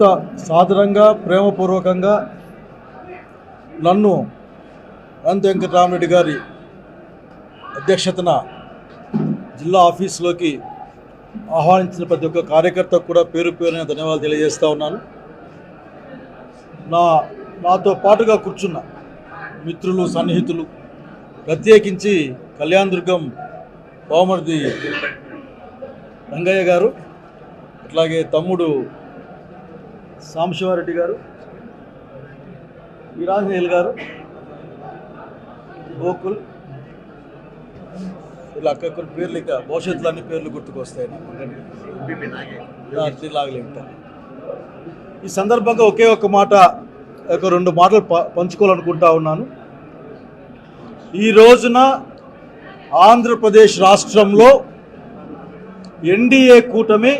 అత్యంత సాధారణంగా ప్రేమపూర్వకంగా నన్ను అనంత వెంకటరామరెడ్డి గారి అధ్యక్షతన జిల్లా ఆఫీసులోకి ఆహ్వానించిన ప్రతి ఒక్క కార్యకర్తకు కూడా పేరు పేరున ధన్యవాదాలు తెలియజేస్తూ ఉన్నాను. నాతో పాటుగా కూర్చున్న మిత్రులు, సన్నిహితులు, ప్రత్యేకించి కళ్యాణదుర్గం బావమరిది రంగయ్య గారు, అట్లాగే తమ్ముడు సాంబశివారెడ్డి గారు, వీరాంజనేయులు గారు, గోకుల్, ఇలా అక్క కొన్ని పేర్లు ఇక భవిష్యత్తులో అన్ని పేర్లు గుర్తుకొస్తాయి. లాగలేంట ఈ సందర్భంగా ఒకే ఒక్క మాట, ఒక రెండు మాటలు పంచుకోవాలనుకుంటా ఉన్నాను. ఈ రోజున ఆంధ్రప్రదేశ్ రాష్ట్రంలో ఎన్డీఏ కూటమి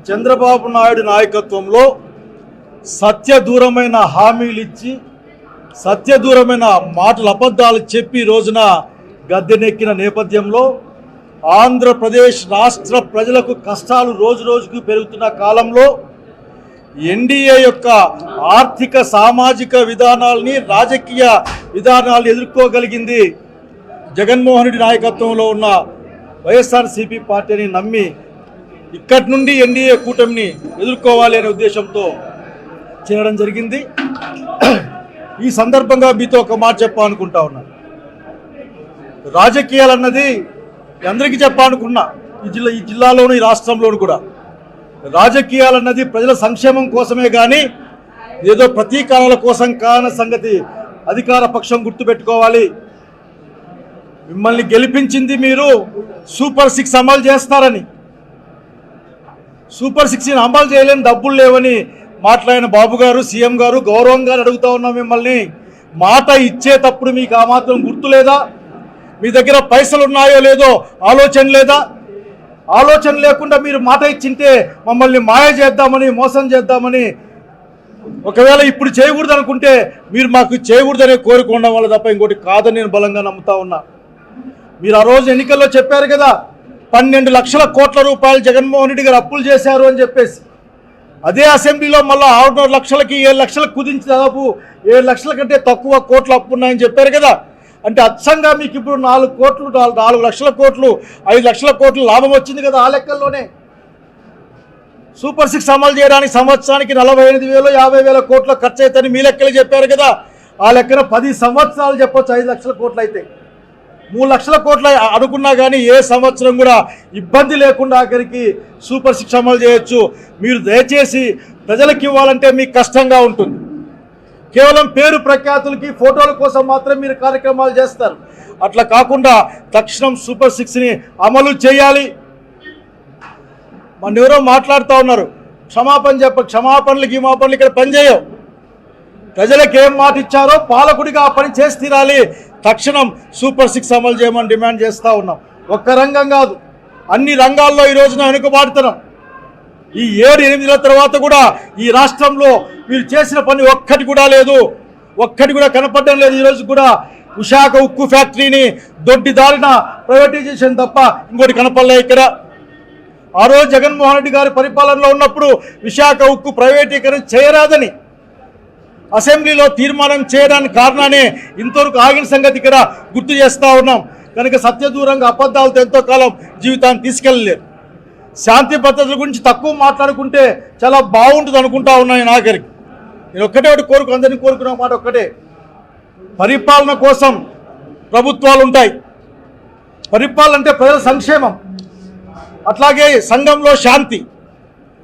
చంద్రబాబు నాయుడు నాయకత్వంలో సత్యదూరమైన హామీలు ఇచ్చి, సత్యదూరమైన మాటలు, అబద్ధాలు చెప్పి రోజున గద్దెనెక్కిన నేపథ్యంలో ఆంధ్రప్రదేశ్ రాష్ట్ర ప్రజలకు కష్టాలు రోజు రోజుకు పెరుగుతున్న కాలంలో ఎన్డీఏ యొక్క ఆర్థిక, సామాజిక విధానాల్ని, రాజకీయ విధానాలను ఎదుర్కోగలిగింది జగన్మోహన్ రెడ్డి నాయకత్వంలో ఉన్న వైఎస్ఆర్సీపీ పార్టీని నమ్మి ఇక్కడి నుండి ఎన్డీఏ కూటమిని ఎదుర్కోవాలి అనే ఉద్దేశంతో చేయడం జరిగింది. ఈ సందర్భంగా మీతో ఒక మాట చెప్పాలనుకుంటా ఉన్నాను. రాజకీయాలు అన్నది అందరికీ చెప్పాలనుకున్నా, ఈ జిల్లాలోను, ఈ రాష్ట్రంలోను కూడా రాజకీయాలన్నది ప్రజల సంక్షేమం కోసమే కానీ ఏదో ప్రతీకారాల కోసం కాని సంగతి అధికార పక్షం గుర్తుపెట్టుకోవాలి. మిమ్మల్ని గెలిపించింది మీరు సూపర్ 6 అమలు చేస్తారని, సూపర్ 6 అమలు చేయలేని డబ్బులు లేవని మాట్లాడిన బాబు గారు, సీఎం గారు గౌరవంగా అడుగుతా ఉన్నాం మిమ్మల్ని. మాట ఇచ్చేటప్పుడు మీకు ఆ మాత్రం గుర్తు లేదా? మీ దగ్గర పైసలు ఉన్నాయో లేదో ఆలోచన లేదా? ఆలోచన లేకుండా మీరు మాట ఇచ్చింటే మమ్మల్ని మాయ చేద్దామని, మోసం చేద్దామని, ఒకవేళ ఇప్పుడు చేయకూడదు అనుకుంటే మీరు మాకు చేయకూడదనే కోరిక ఉండడం వల్ల తప్ప ఇంకోటి కాదని నేను బలంగా నమ్ముతా ఉన్నా. మీరు ఆ రోజు ఎన్నికల్లో చెప్పారు కదా, 12 లక్షల కోట్ల రూపాయలు జగన్మోహన్ రెడ్డి గారు అప్పులు చేశారు అని చెప్పేసి. అదే అసెంబ్లీలో మళ్ళీ 6 లక్షలకి 7 లక్షలకు కుదించి దాదాపు 7 లక్షల కంటే తక్కువ కోట్లు అప్పు ఉన్నాయని చెప్పారు కదా. అంటే అచ్చంగా మీకు ఇప్పుడు 4 లక్షల కోట్లు 5 లక్షల కోట్లు లాభం వచ్చింది కదా ఆ లెక్కల్లోనే. సూపర్ 6 అమలు చేయడానికి సంవత్సరానికి 48,000 50,000 కోట్ల ఖర్చు అవుతాయని మీ లెక్కలు చెప్పారు కదా. ఆ లెక్కన 10 సంవత్సరాలు చెప్పొచ్చు 5 లక్షల కోట్లు అయితే. 3 లక్షల కోట్ల అనుకున్నా కానీ ఏ సంవత్సరం కూడా ఇబ్బంది లేకుండా ఆఖరికి సూపర్ 6 అమలు చేయొచ్చు. మీరు దయచేసి ప్రజలకు ఇవ్వాలంటే మీకు కష్టంగా ఉంటుంది. కేవలం పేరు ప్రఖ్యాతులకి, ఫోటోల కోసం మాత్రం మీరు కార్యక్రమాలు చేస్తారు. అట్లా కాకుండా తక్షణం సూపర్ 6ని అమలు చేయాలి. మన ఎవరో మాట్లాడుతూ ఉన్నారు, క్షమాపణలు గిమాపణలు ఇక్కడ పనిచేయవు. ప్రజలకు ఏం మాట ఇచ్చారో పాలకుడిగా ఆ పని చేసి తీరాలి. తక్షణం సూపర్ 6 అమలు చేయమని డిమాండ్ చేస్తూ ఉన్నాం. ఒక్క రంగం కాదు, అన్ని రంగాల్లో ఈ రోజున వెనుకబాటుతున్నాం. ఈ 7-8 నెలల తర్వాత కూడా ఈ రాష్ట్రంలో మీరు చేసిన పని ఒక్కటి కూడా లేదు, ఒక్కటి కూడా కనపడడం లేదు. ఈరోజు కూడా విశాఖ ఉక్కు ఫ్యాక్టరీని దొడ్డిదారిన ప్రైవేటైజేషన్ తప్ప ఇంకోటి కనపడలే ఇక్కడ. ఆ రోజు జగన్మోహన్ రెడ్డి గారి పరిపాలనలో ఉన్నప్పుడు విశాఖ ఉక్కు ప్రైవేటీకరణ చేయరాదని అసెంబ్లీలో తీర్మానం చేయడానికి కారణానే ఇంతవరకు ఆగిన సంగతి ఇక్కడ గుర్తు చేస్తూ ఉన్నాం. కనుక సత్యదూరంగా అబద్ధాలతో ఎంతో కాలం జీవితాన్ని తీసుకెళ్ళలేరు. శాంతి భద్రతల గురించి తక్కువ మాట్లాడుకుంటే చాలా బాగుంటుంది అనుకుంటా ఉన్నాను. నాగరికి నేను ఒక్కటే ఒకటి అందరినీ కోరుకున్న మాట ఒక్కటే, పరిపాలన కోసం ప్రభుత్వాలు ఉంటాయి. పరిపాలన అంటే ప్రజల సంక్షేమం, అట్లాగే సంఘంలో శాంతి,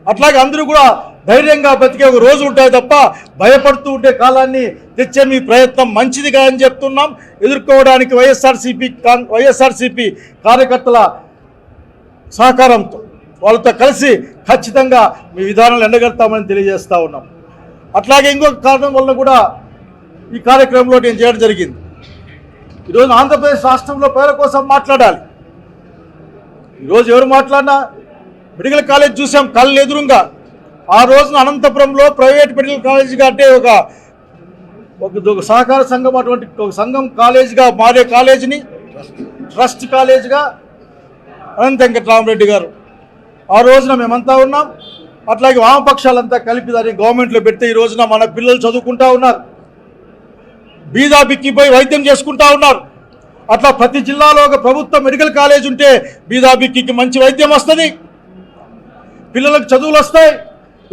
అట్లాగే అందరూ కూడా ధైర్యంగా బతికే ఒక రోజు ఉంటాయి తప్ప భయపడుతూ ఉండే కాలాన్ని తెచ్చే మీ ప్రయత్నం మంచిదిగా అని చెప్తున్నాం. ఎదుర్కోవడానికి వైఎస్ఆర్సీపీ కార్యకర్తల సహకారంతో వాళ్ళతో కలిసి ఖచ్చితంగా మీ విధానాలు ఎండగడతామని తెలియజేస్తూ ఉన్నాం. అట్లాగే ఇంకొక కారణం వల్ల కూడా ఈ కార్యక్రమంలో నేను చేయడం జరిగింది. ఈరోజు ఆంధ్రప్రదేశ్ రాష్ట్రంలో ప్రజల కోసం మాట్లాడాలి. ఈరోజు ఎవరు మాట్లాడినా మెడికల్ కాలేజ్ చూసాం కళ్ళు ఎదురుగా. ఆ రోజున అనంతపురంలో ప్రైవేట్ మెడికల్ కాలేజీగా అంటే ఒక సహకార సంఘం, అటువంటి ఒక సంఘం కాలేజీగా మారే కాలేజీని ట్రస్ట్ కాలేజీగా అనంత వెంకటరామరెడ్డి గారు ఆ రోజున మేమంతా ఉన్నాం. అట్లాగే వామపక్షాలంతా కలిపి దాన్ని గవర్నమెంట్లో పెడితే ఈ రోజున మన పిల్లలు చదువుకుంటా ఉన్నారు, బీదా బిక్కిపోయి వైద్యం చేసుకుంటా ఉన్నారు. అట్లా ప్రతి జిల్లాలో ఒక ప్రభుత్వ మెడికల్ కాలేజ్ ఉంటే బీదా బిక్కికి మంచి వైద్యం వస్తుంది, పిల్లలకు చదువులు వస్తాయి.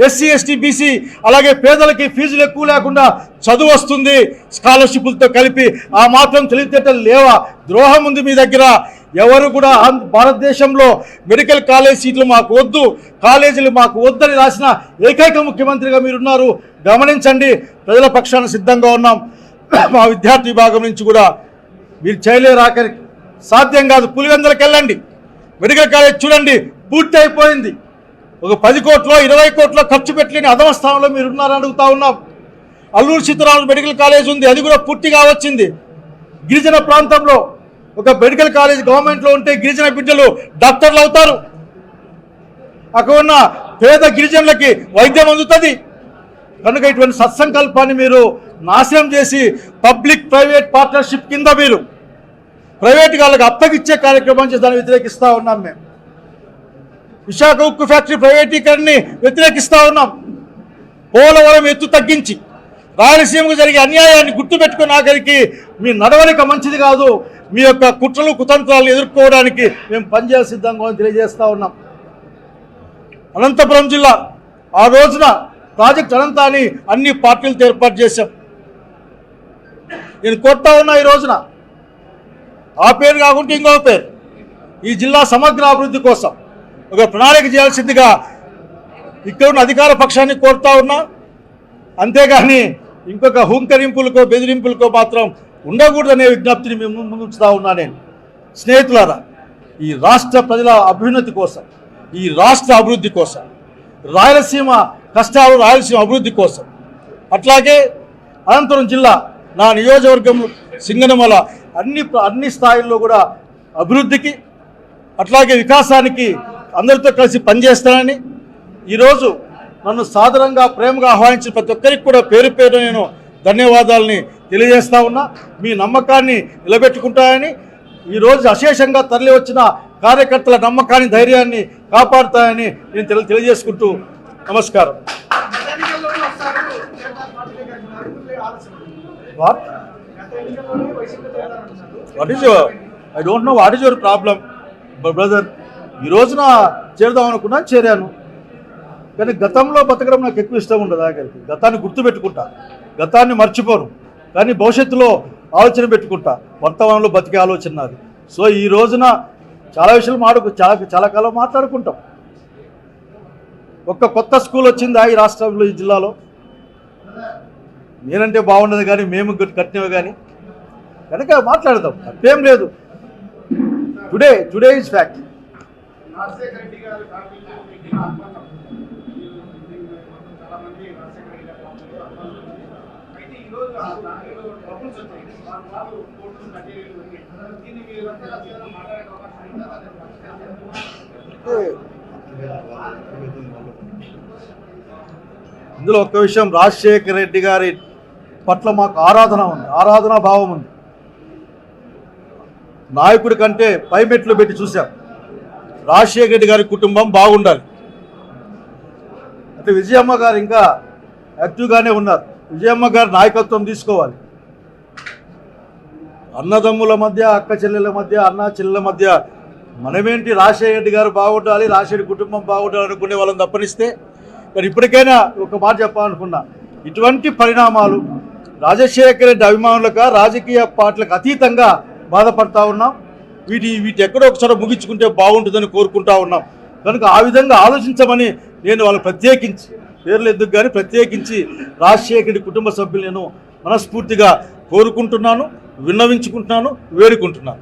ఎస్సీ ఎస్టీ బీసీ అలాగే పేదలకి ఫీజులు ఎక్కువ లేకుండా చదువు వస్తుంది స్కాలర్షిప్లతో కలిపి. ఆ మాత్రం తెలివితేటలు లేవా? ద్రోహం ఉంది మీ దగ్గర. ఎవరు కూడా భారతదేశంలో మెడికల్ కాలేజ్ సీట్లు మాకు వద్దు, కాలేజీలు మాకు వద్దని రాసిన ఏకైక ముఖ్యమంత్రిగా మీరున్నారు. గమనించండి, ప్రజల పక్షాన సిద్ధంగా ఉన్నాం. మా విద్యార్థి విభాగం నుంచి కూడా మీరు చేయలేరు, ఆఖరికి సాధ్యం కాదు. పులివెందులకు వెళ్ళండి, మెడికల్ కాలేజ్ చూడండి, పూర్తి అయిపోయింది. ఒక 10 కోట్లో 20 కోట్లో ఖర్చు పెట్టలేని అధమ స్థానంలో మీరు ఉన్నారని అడుగుతా ఉన్నాం. అల్లూరు సీతారామరాజు మెడికల్ కాలేజ్ ఉంది, అది కూడా పూర్తిగా వచ్చింది. గిరిజన ప్రాంతంలో ఒక మెడికల్ కాలేజ్ గవర్నమెంట్లో ఉంటే గిరిజన బిడ్డలు డాక్టర్లు అవుతారు, అక్కడ ఉన్న పేద గిరిజనులకి వైద్యం అందుతుంది. కనుక ఇటువంటి సత్సంకల్పాన్ని మీరు నాశనం చేసి పబ్లిక్ ప్రైవేట్ పార్ట్నర్షిప్ కింద మీరు ప్రైవేట్ వాళ్ళకి అప్పగిచ్చే కార్యక్రమం చేసి దాన్ని వ్యతిరేకిస్తూ ఉన్నాం. మేము విశాఖ ఉక్కు ఫ్యాక్టరీ ప్రైవేటీకరణని వ్యతిరేకిస్తూ ఉన్నాం. పోలవరం ఎత్తు తగ్గించి రాయలసీమకు జరిగే అన్యాయాన్ని గుర్తుపెట్టుకుని ఆఖరికి మీ నడవడిక మంచిది కాదు, మీ యొక్క కుట్రలు కుతంత్రాలను ఎదుర్కోవడానికి మేము పనిచేయాల్సి సిద్ధంగా తెలియజేస్తూ ఉన్నాం. అనంతపురం జిల్లా ఆ రోజున ప్రాజెక్ట్ అనంతాన్ని అన్ని పార్టీలతో ఏర్పాటు చేశాం. నేను కొడతా ఉన్నా ఈ రోజున ఆ పేరు కాకుండా ఇంకో పేరు, ఈ జిల్లా సమగ్ర అభివృద్ధి కోసం ఒక ప్రణాళిక చేయాల్సిందిగా ఇక్కడ ఉన్న అధికార పక్షాన్ని కోరుతా ఉన్నా. అంతేగాని ఇంకొక హుంకరింపులకో బెదిరింపులకో మాత్రం ఉండకూడదనే విజ్ఞప్తిని మేము ముందుంచుతా ఉన్నా. నేను స్నేహితులారా, ఈ రాష్ట్ర ప్రజల అభ్యున్నతి కోసం, ఈ రాష్ట్ర అభివృద్ధి కోసం, రాయలసీమ కష్టాలు రాయలసీమ అభివృద్ధి కోసం, అట్లాగే అనంతపురం జిల్లా నా నియోజకవర్గం సింగనమల అన్ని స్థాయిల్లో కూడా అభివృద్ధికి అట్లాగే వికాసానికి అందరితో కలిసి పనిచేస్తానని ఈరోజు నన్ను సాదరంగా ప్రేమగా ఆహ్వానించిన ప్రతి ఒక్కరికి కూడా పేరు పేరు నేను ధన్యవాదాలని తెలియజేస్తా ఉన్నా. మీ నమ్మకాన్ని నిలబెట్టుకుంటాయని, ఈరోజు అశేషంగా తరలి వచ్చిన కార్యకర్తల నమ్మకాన్ని ధైర్యాన్ని కాపాడుతాయని నేను తెలియజేసుకుంటూ నమస్కారం. I don't know what is your problem brother. ఈ రోజున చేరుదాం అనుకున్నా, చేరాను. కానీ గతంలో బతకడం నాకు ఎక్కువ ఇష్టం ఉండదు. ఆఖరికి గతాన్ని గుర్తుపెట్టుకుంటా, గతాన్ని మర్చిపోను, కానీ భవిష్యత్తులో ఆలోచన పెట్టుకుంటా. వర్తమానంలో బతికే ఆలోచన నాది. సో ఈ రోజున చాలా విషయాలు చాలా కాలం మాట్లాడుకుంటాం. ఒక్క కొత్త స్కూల్ వచ్చిందా ఈ రాష్ట్రంలో, ఈ జిల్లాలో? నేనంటే బాగుండదు కానీ మేము కట్టినవి కానీ, కనుక మాట్లాడదాం, తప్పేం లేదు. Today is fact. ఇందులో ఒక్క విషయం, రాజశేఖర రెడ్డి గారి పట్ల మాకు ఆరాధన ఉంది, ఆరాధనా భావం ఉంది. నాయకుడి కంటే పై మెట్లు పెట్టి చూశాం. రాజశేఖర రెడ్డి గారి కుటుంబం బాగుండాలి. అంటే విజయమ్మ గారు ఇంకా యాక్టివ్గానే ఉన్నారు. విజయమ్మ గారు నాయకత్వం తీసుకోవాలి. అన్నదమ్ముల మధ్య, అక్క చెల్లెల మధ్య, అన్న చెల్లెల మధ్య మనమేంటి, రాజశేఖర రెడ్డి గారు బాగుండాలి, రాజశేఖర కుటుంబం బాగుండాలి అనుకునే వాళ్ళని తప్పనిస్తే. కానీ ఇప్పటికైనా ఒక మాట చెప్పాలనుకున్నా, ఇటువంటి పరిణామాలు రాజశేఖర రెడ్డి అభిమానులకు, రాజకీయ పార్టీలకు అతీతంగా బాధపడతా ఉన్నాం. వీటి ఎక్కడో ఒకసారి ముగించుకుంటే బాగుంటుందని కోరుకుంటా ఉన్నాం. కనుక ఆ విధంగా ఆలోచించమని నేను వాళ్ళు ప్రత్యేకించి, పేర్లు ఎందుకు కానీ ప్రత్యేకించి రాజశేఖర కుటుంబ సభ్యులు నేను మనస్ఫూర్తిగా కోరుకుంటున్నాను, విన్నవించుకుంటున్నాను, వేడుకుంటున్నాను.